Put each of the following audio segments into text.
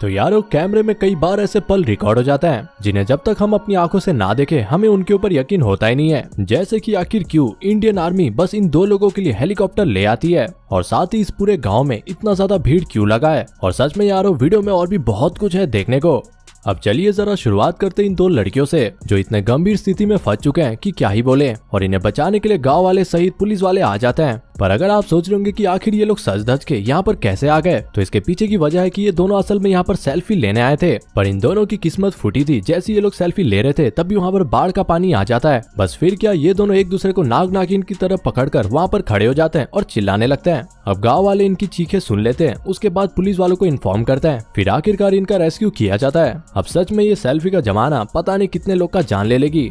तो यारो कैमरे में कई बार ऐसे पल रिकॉर्ड हो जाते हैं जिन्हें जब तक हम अपनी आंखों से ना देखें हमें उनके ऊपर यकीन होता ही नहीं है। जैसे कि आखिर क्यों इंडियन आर्मी बस इन 2 लोगों के लिए हेलीकॉप्टर ले आती है और साथ ही इस पूरे गांव में इतना ज्यादा भीड़ क्यों लगा है। और सच में यारो वीडियो में और भी बहुत कुछ है देखने को। अब चलिए जरा शुरुआत करते हैं इन 2 लड़कियों से जो इतने गंभीर स्थिति में फंस चुके हैं कि क्या ही बोले, और इन्हें बचाने के लिए गांव वाले सहित पुलिस वाले आ जाते हैं। पर अगर आप सोच रहे होंगे कि आखिर ये लोग सज धज के यहाँ पर कैसे आ गए, तो इसके पीछे की वजह है कि ये दोनों असल में यहाँ पर सेल्फी लेने आए थे। पर इन दोनों की किस्मत फूटी थी। जैसे ये लोग सेल्फी ले रहे थे तभी वहाँ पर बाढ़ का पानी आ जाता है। बस फिर क्या, ये दोनों एक दूसरे को नाग नागिन की तरफ पकड़कर वहाँ पर खड़े हो जाते हैं और चिल्लाने लगते हैं। अब गाँव वाले इनकी चीखें सुन लेते हैं, उसके बाद पुलिस वालों को इन्फॉर्म करते हैं। फिर आखिरकार इनका रेस्क्यू किया जाता है। अब सच में ये सेल्फी का जमाना पता नहीं कितने लोग का जान ले लेगी।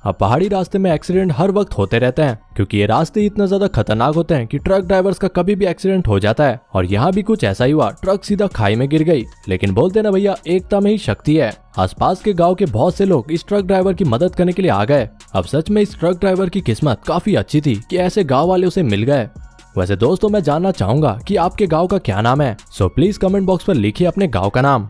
अब पहाड़ी रास्ते में एक्सीडेंट हर वक्त होते रहते हैं क्योंकि ये रास्ते इतना ज्यादा खतरनाक होते हैं कि ट्रक ड्राइवर्स का कभी भी एक्सीडेंट हो जाता है। और यहाँ भी कुछ ऐसा ही हुआ, ट्रक सीधा खाई में गिर गई। लेकिन बोलते ना भैया, एकता में ही शक्ति है। आसपास के गांव के बहुत से लोग इस ट्रक ड्राइवर की मदद करने के लिए आ गए। अब सच में इस ट्रक ड्राइवर की किस्मत काफी अच्छी थी कि ऐसे गाँव वाले उसे मिल गए। वैसे दोस्तों, मैं जानना चाहूंगा कि आपके गाँव का क्या नाम है, सो प्लीज कमेंट बॉक्स पर लिखिए अपने गाँव का नाम।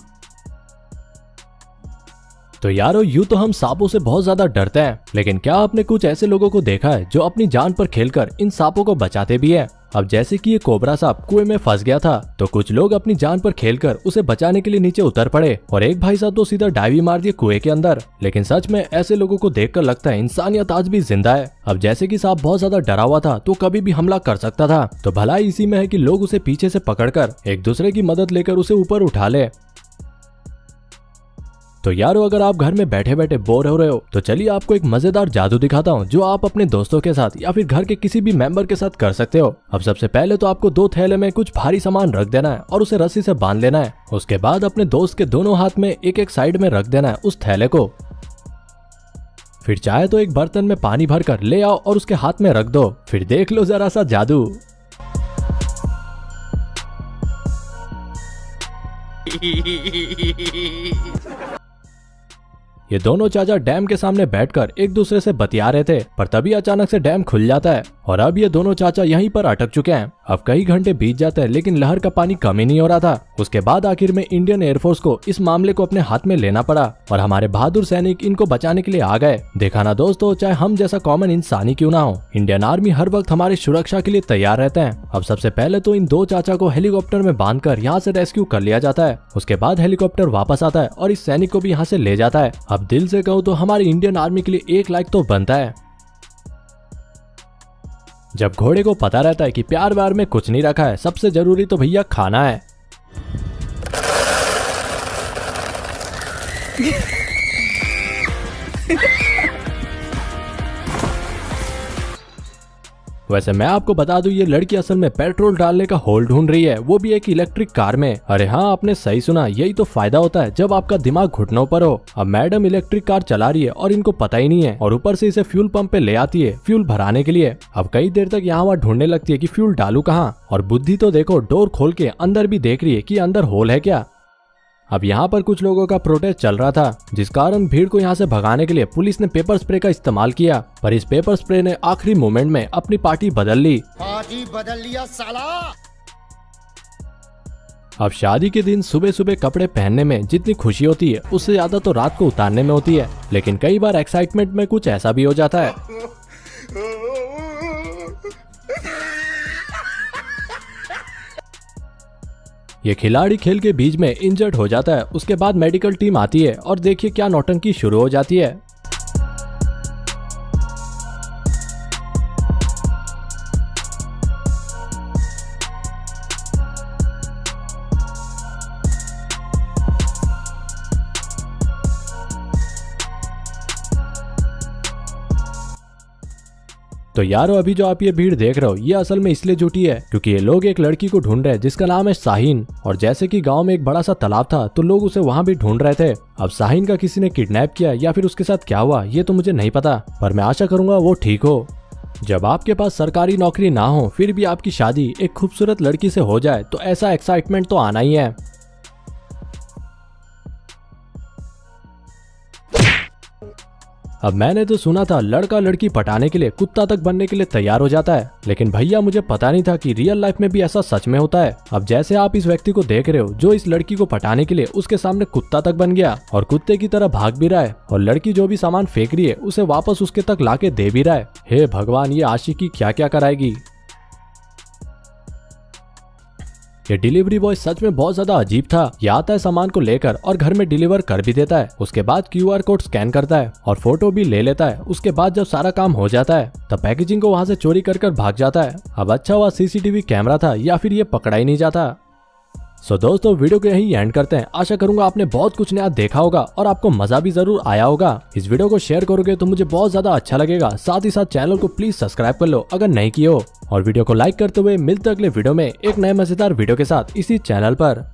तो यारो यूं तो हम सांपों से बहुत ज्यादा डरते हैं, लेकिन क्या आपने कुछ ऐसे लोगों को देखा है जो अपनी जान पर खेलकर इन सांपों को बचाते भी हैं। अब जैसे कि ये कोबरा सांप कुएं में फंस गया था तो कुछ लोग अपनी जान पर खेलकर उसे बचाने के लिए नीचे उतर पड़े और एक भाई साहब तो सीधा डाइव मार दिए कुएं के अंदर। लेकिन सच में ऐसे लोगों को देखकर लगता है इंसानियत आज भी जिंदा है। अब जैसे कि सांप बहुत ज्यादा डरा हुआ था तो कभी भी हमला कर सकता था, तो भलाई इसी में है कि लोग उसे पीछे से पकड़कर एक दूसरे की मदद लेकर उसे ऊपर उठा ले। तो यारो अगर आप घर में बैठे बैठे बोर हो रहे हो तो चलिए आपको एक मजेदार जादू दिखाता हूँ जो आप अपने दोस्तों के साथ या फिर घर के किसी भी मेंबर के साथ कर सकते हो। अब सबसे पहले तो आपको 2 थैले में कुछ भारी सामान रख देना है और उसे रस्सी से बांध लेना है। उसके बाद अपने दोस्त के दोनों हाथ में एक साइड में रख देना है उस थैले को। फिर चाहे तो एक बर्तन में पानी भर कर ले आओ और उसके हाथ में रख दो। फिर देख लो जरा सा जादू। ये दोनों चाचा डैम के सामने बैठकर एक दूसरे से बतिया रहे थे, पर तभी अचानक से डैम खुल जाता है और अब ये दोनों चाचा यहीं पर अटक चुके हैं। अब कई घंटे बीत जाते हैं लेकिन लहर का पानी कम ही नहीं हो रहा था। उसके बाद आखिर में इंडियन एयरफोर्स को इस मामले को अपने हाथ में लेना पड़ा और हमारे बहादुर सैनिक इनको बचाने के लिए आ गए। देखा ना दोस्तों, चाहे हम जैसा कॉमन इंसान ही क्यों ना हो, इंडियन आर्मी हर वक्त हमारी सुरक्षा के लिए तैयार रहते हैं। अब सबसे पहले तो इन 2 चाचा को हेलीकॉप्टर में बांधकर यहाँ से रेस्क्यू कर लिया जाता है। उसके बाद हेलीकॉप्टर वापस आता है और इस सैनिक को भी यहाँ से ले जाता है। अब दिल से कहूँ तो हमारी इंडियन आर्मी के लिए 1 लाइक तो बनता है। जब घोड़े को पता रहता है कि प्यार व्यार में कुछ नहीं रखा है, सबसे जरूरी तो भैया खाना है। वैसे मैं आपको बता दूं, ये लड़की असल में पेट्रोल डालने का होल ढूंढ रही है, वो भी एक इलेक्ट्रिक कार में। अरे हाँ, आपने सही सुना, यही तो फायदा होता है जब आपका दिमाग घुटनों पर हो। अब मैडम इलेक्ट्रिक कार चला रही है और इनको पता ही नहीं है और ऊपर से इसे फ्यूल पंप पे ले आती है फ्यूल भराने के लिए। अब कई देर तक यहाँ वहाँ ढूंढने लगती है कि फ्यूल डालू कहाँ, और बुद्धि तो देखो, डोर खोल के अंदर भी देख रही है कि अंदर होल है क्या। अब यहाँ पर कुछ लोगों का प्रोटेस्ट चल रहा था, जिस कारण भीड़ को यहाँ से भगाने के लिए पुलिस ने पेपर स्प्रे का इस्तेमाल किया, पर इस पेपर स्प्रे ने आखिरी मोमेंट में अपनी पार्टी बदल ली। पार्टी बदल लिया साला। अब शादी के दिन सुबह सुबह कपड़े पहनने में जितनी खुशी होती है उससे ज्यादा तो रात को उतारने में होती है। लेकिन कई बार एक्साइटमेंट में कुछ ऐसा भी हो जाता है। ये खिलाड़ी खेल के बीच में इंजर्ड हो जाता है। उसके बाद मेडिकल टीम आती है और देखिए क्या नौटंकी शुरू हो जाती है। तो यारो अभी जो आप ये भीड़ देख रहे हो, ये असल में इसलिए जुटी है क्योंकि ये लोग एक लड़की को ढूंढ रहे हैं जिसका नाम है शाहीन। और जैसे कि गांव में एक बड़ा सा तालाब था तो लोग उसे वहां भी ढूंढ रहे थे। अब शाहीन का किसी ने किडनैप किया या फिर उसके साथ क्या हुआ ये तो मुझे नहीं पता, पर मैं आशा करूंगा वो ठीक हो। जब आपके पास सरकारी नौकरी ना हो फिर भी आपकी शादी एक खूबसूरत लड़की से हो जाए तो ऐसा एक्साइटमेंट तो आना ही है। अब मैंने तो सुना था लड़का लड़की पटाने के लिए कुत्ता तक बनने के लिए तैयार हो जाता है, लेकिन भैया मुझे पता नहीं था कि रियल लाइफ में भी ऐसा सच में होता है। अब जैसे आप इस व्यक्ति को देख रहे हो जो इस लड़की को पटाने के लिए उसके सामने कुत्ता तक बन गया और कुत्ते की तरह भाग भी रहा है, और लड़की जो भी सामान फेंक रही है उसे वापस उसके तक लाके दे भी रहा है। हे भगवान, ये आशिकी क्या क्या कराएगी। ये डिलीवरी बॉय सच में बहुत ज्यादा अजीब था। ये आता है सामान को लेकर और घर में डिलीवर कर भी देता है। उसके बाद QR कोड स्कैन करता है और फोटो भी ले लेता है। उसके बाद जब सारा काम हो जाता है तब पैकेजिंग को वहां से चोरी कर भाग जाता है। अब अच्छा हुआ CCTV कैमरा था, या फिर ये पकड़ा ही नहीं जाता। सो दोस्तों, वीडियो को यहीं एंड करते हैं। आशा करूंगा आपने बहुत कुछ नया देखा होगा और आपको मजा भी जरूर आया होगा। इस वीडियो को शेयर करोगे तो मुझे बहुत ज्यादा अच्छा लगेगा। साथ ही साथ चैनल को प्लीज सब्सक्राइब कर लो अगर नहीं किए हो, और वीडियो को लाइक करते हुए मिलते अगले वीडियो में एक नए मजेदार वीडियो के साथ इसी चैनल पर।